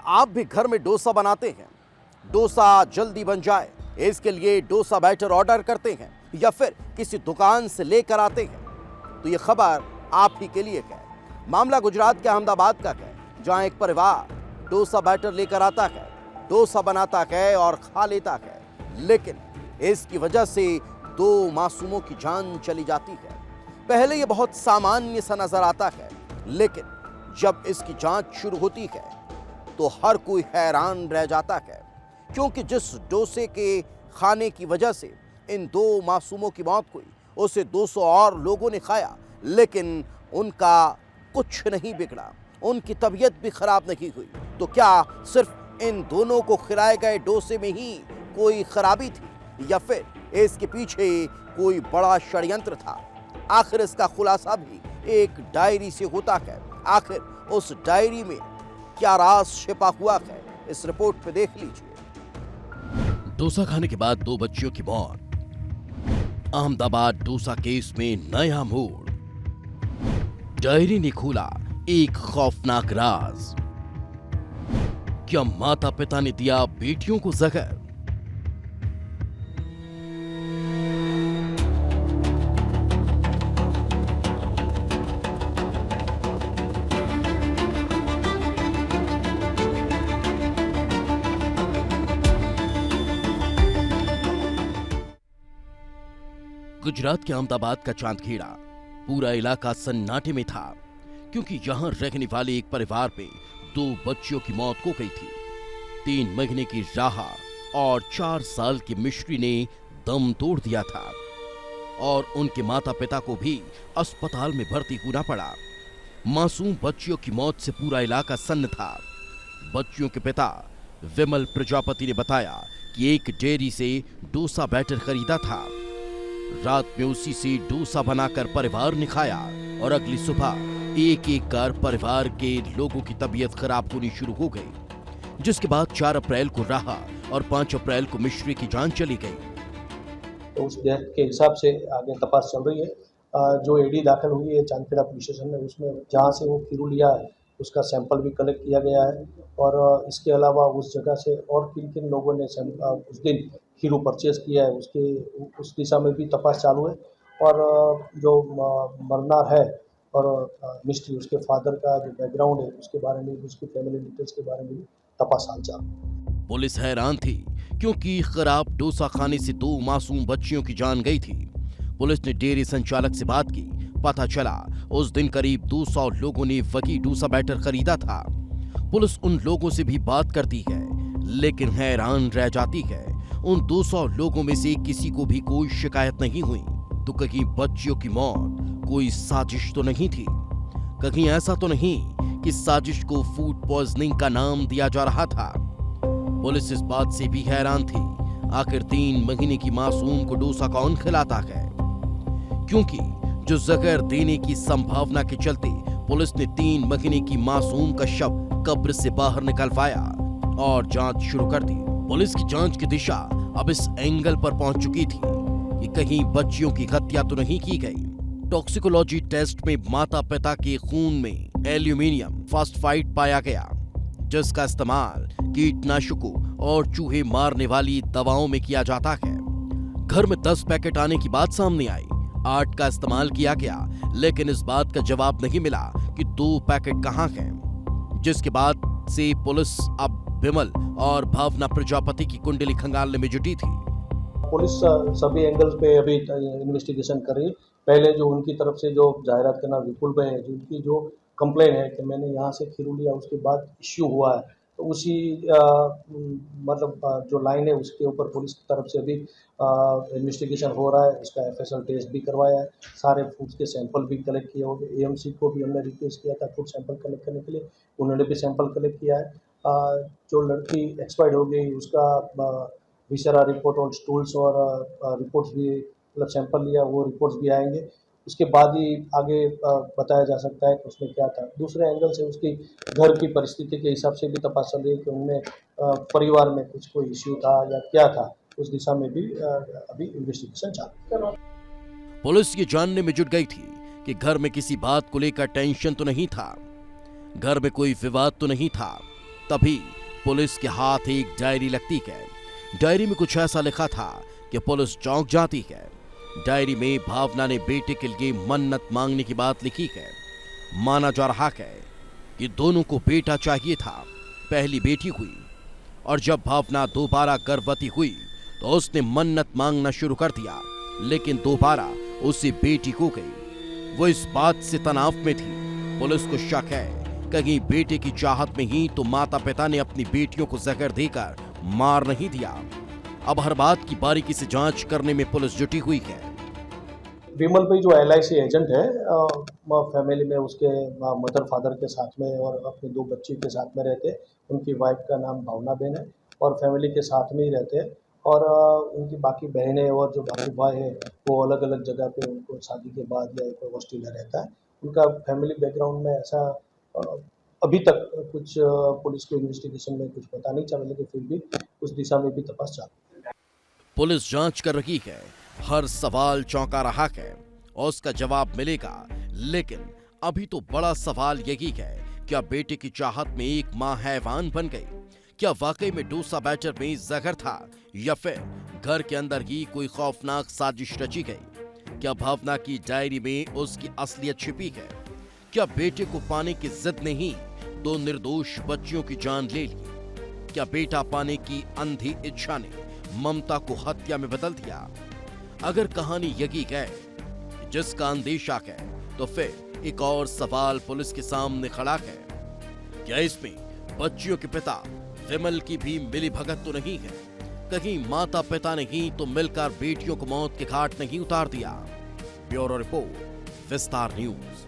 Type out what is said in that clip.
आप भी घर में डोसा बनाते हैं, डोसा जल्दी बन जाए इसके लिए डोसा बैटर ऑर्डर करते हैं या फिर किसी दुकान से लेकर आते हैं, तो ये खबर आप ही के लिए है। मामला गुजरात के अहमदाबाद का है, जहां एक परिवार डोसा बैटर लेकर आता है, डोसा बनाता है और खा लेता है, लेकिन इसकी वजह से 2 मासूमों की जान चली जाती है। पहले ये बहुत सामान्य सा नजर आता है, लेकिन जब इसकी जांच शुरू होती है तो हर कोई हैरान रह जाता है, क्योंकि जिस डोसे के खाने की वजह से इन 2 मासूमों की मौत हुई उसे 200 और लोगों ने खाया, लेकिन उनका कुछ नहीं बिगड़ा, उनकी तबीयत भी खराब नहीं हुई। तो क्या सिर्फ इन दोनों को खिलाए गए डोसे में ही कोई खराबी थी या फिर इसके पीछे कोई बड़ा षड्यंत्र था? आखिर इसका खुलासा भी एक डायरी से होता है। आखिर उस डायरी में क्या राज छिपा हुआ है, इस रिपोर्ट पे देख लीजिए। डोसा खाने के बाद 2 बच्चियों की मौत, अहमदाबाद डोसा केस में नया मोड़, डायरी ने खोला एक खौफनाक राज। क्या माता पिता ने दिया बेटियों को जहर? गुजरात के अहमदाबाद का चांदखेड़ा, पूरा इलाका सन्नाटे में था, क्योंकि यहां रहने वाले एक परिवार पे 2 बच्चियों की मौत हो गई थी। 3 महीने की राहा और 4 साल की मिश्री ने दम तोड़ दिया था और उनके माता पिता को भी अस्पताल में भर्ती होना पड़ा। मासूम बच्चियों की मौत से पूरा इलाका सन्न था। बच्चियों के पिता विमल प्रजापति ने बताया कि एक डेयरी से डोसा बैटर खरीदा था। रात में उसी से डोसा बनाकर परिवार ने खाया और अगली सुबह एक एक कर परिवार के लोगों की तबीयत खराब होनी शुरू हो गई, जिसके बाद 4 अप्रैल को राहा और 5 अप्रैल को मिश्री की जान चली गई। तो उस डेथ के हिसाब से आगे तपास चल रही है। जो एडी दाखिल हुई है चांदखेड़ा पुलिस स्टेशन में, उसमें जहां से वो खीरू लिया है उसका सैंपल भी कलेक्ट किया गया है और इसके अलावा उस जगह से और किन किन लोगों ने उस दिन खीरू परचेज किया है उस दिशा में भी तपास चालू है। और जो मरनार है और मिस्ट्री उसके फादर का जो बैकग्राउंड है उसके बारे में, उसकी फैमिली डिटेल्स के बारे में भी तपास हाल चालू है। पुलिस हैरान थी, क्योंकि खराब डोसा खाने से 2 मासूम बच्चियों की जान गई थी। पुलिस ने डेयरी संचालक से बात की, पता चला उस दिन करीब 200 लोगों ने वही डोसा बैटर खरीदा था। पुलिस उन लोगों से भी बात करती है, लेकिन हैरान रह जाती है। उन 200 लोगों में से किसी को भी कोई शिकायत नहीं हुई। तो कहीं बच्चियों की मौत कोई साजिश तो नहीं थी? कहीं ऐसा तो नहीं कि साजिश को फूड पॉइजनिंग का नाम दिया जा रहा था? पुलिस इस बात से भी हैरान थी, आखिर 3 महीने की मासूम को डोसा कौन खिलाता है? क्योंकि जो जहर देने की संभावना के चलते पुलिस ने 3 महीने की मासूम का शव कब्र से बाहर निकलवाया और जांच शुरू कर दी। पुलिस की जांच की दिशा अब इस एंगल पर पहुंच चुकी थी कि कहीं बच्चियों की हत्या तो नहीं की गई। टॉक्सिकोलॉजी टेस्ट में माता पिता के खून में एल्यूमिनियम फॉस्फाइड पाया गया, जिसका इस्तेमाल कीटनाशकों और चूहे मारने वाली दवाओं में किया जाता है। घर में 10 पैकेट आने की बात सामने आई, 8 का इस्तेमाल किया गया, लेकिन इस बात का जवाब नहीं मिला कि 2 पैकेट कहां हैं, जिसके बाद से पुलिस अब विमल और भावना प्रजापति की कुंडली खंगालने में जुटी थी। पुलिस सभी एंगल्स पे अभी इन्वेस्टिगेशन कर रही है। पहले जो उनकी तरफ से जो जाहिरात करना विपुल भाई है, जिनकी जो कंप्लेन है कि मैंने यहाँ से खीरू लिया उसके बाद इश्यू हुआ है, तो उसी जो लाइन है उसके ऊपर पुलिस की तरफ से अभी इन्वेस्टिगेशन हो रहा है। उसका FSL टेस्ट भी करवाया है, सारे फूड्स के सैंपल भी कलेक्ट किए होंगे। AMC को भी हमने रिक्वेस्ट किया था फूड सैंपल कलेक्ट करने के लिए, उन्होंने भी सैंपल कलेक्ट किया है। जो लड़की एक्सपायर्ड हो गई उसका विसरा रिपोर्ट और स्टूल्स और रिपोर्ट्स भी मतलब सैंपल लिया, वो रिपोर्ट्स भी आएंगे। उसके बाद ही आगे बताया जा सकता है कि उसमें क्या था। दूसरे एंगल से उसकी घर की परिस्थिति के हिसाब से भी तपास चल रही है कि उनमें परिवार में कुछ कोई इश्यू था या क्या था, उस दिशा में भी अभी इन्वेस्टिगेशन चालू है। पुलिस ये जानने में जुट गई थी कि घर में किसी बात को लेकर टेंशन तो नहीं था, घर में कोई विवाद तो नहीं था, तभी पुलिस के हाथ एक डायरी लगती है। डायरी में कुछ ऐसा लिखा था कि पुलिस चौंक जाती है। डायरी में भावना ने बेटे के लिए मन्नत मांगने की बात लिखी है। माना जा रहा है कि दोनों को बेटा चाहिए था। पहली बेटी हुई और जब भावना दोबारा गर्भवती हुई तो उसने मन्नत मांगना शुरू कर दिया, लेकिन दोबारा उसे बेटी हो गई। वो इस बात से तनाव में थी। पुलिस को शक है कहीं बेटे की चाहत में ही तो माता पिता ने अपनी बेटियों को जहर देकर मार नहीं दिया। अब हर बात की बारीकी से जांच करने में पुलिस जुटी हुई है। विमल भाई जो LIC एजेंट है, फैमिली में उसके मदर फादर के साथ में और अपनी 2 बच्ची के साथ में रहते। उनकी वाइफ का नाम भावना बेन है और फैमिली के साथ में ही रहते हैं। और उनकी बाकी बहनें और जो बाकी भाई है वो अलग अलग जगह पे उनको शादी के बाद या कोई हॉस्टल में रहता है। उनका फैमिली बैकग्राउंड में ऐसा अभी तक कुछ पुलिस के इन्वेस्टिगेशन में कुछ पता नहीं चला, लेकिन फिर भी उस दिशा में भी तपास चालू है। पुलिस जांच कर रही है। हर सवाल चौंका रहा है और उसका जवाब मिलेगा, लेकिन अभी तो बड़ा सवाल यही है, क्या बेटे की चाहत में एक मां हैवान बन गई? क्या वाकई में डोसा बैटर में जहर था या फिर घर के अंदर ही कोई खौफनाक साजिश रची गई? क्या भावना की डायरी में उसकी असलियत छिपी है? क्या बेटे को पाने की जिद ने ही 2 निर्दोष बच्चियों की जान ले ली? क्या बेटा पाने की अंधी इच्छा ने ममता को हत्या में बदल दिया? अगर कहानी यही है जिसका अंदेशा है, तो फिर एक और सवाल पुलिस के सामने खड़ा है। क्या इसमें बच्चियों के पिता विमल की भी मिलीभगत तो नहीं है? कहीं माता पिता ने ही तो मिलकर बेटियों को मौत के घाट नहीं उतार दिया? ब्यूरो रिपोर्ट, विस्तार न्यूज।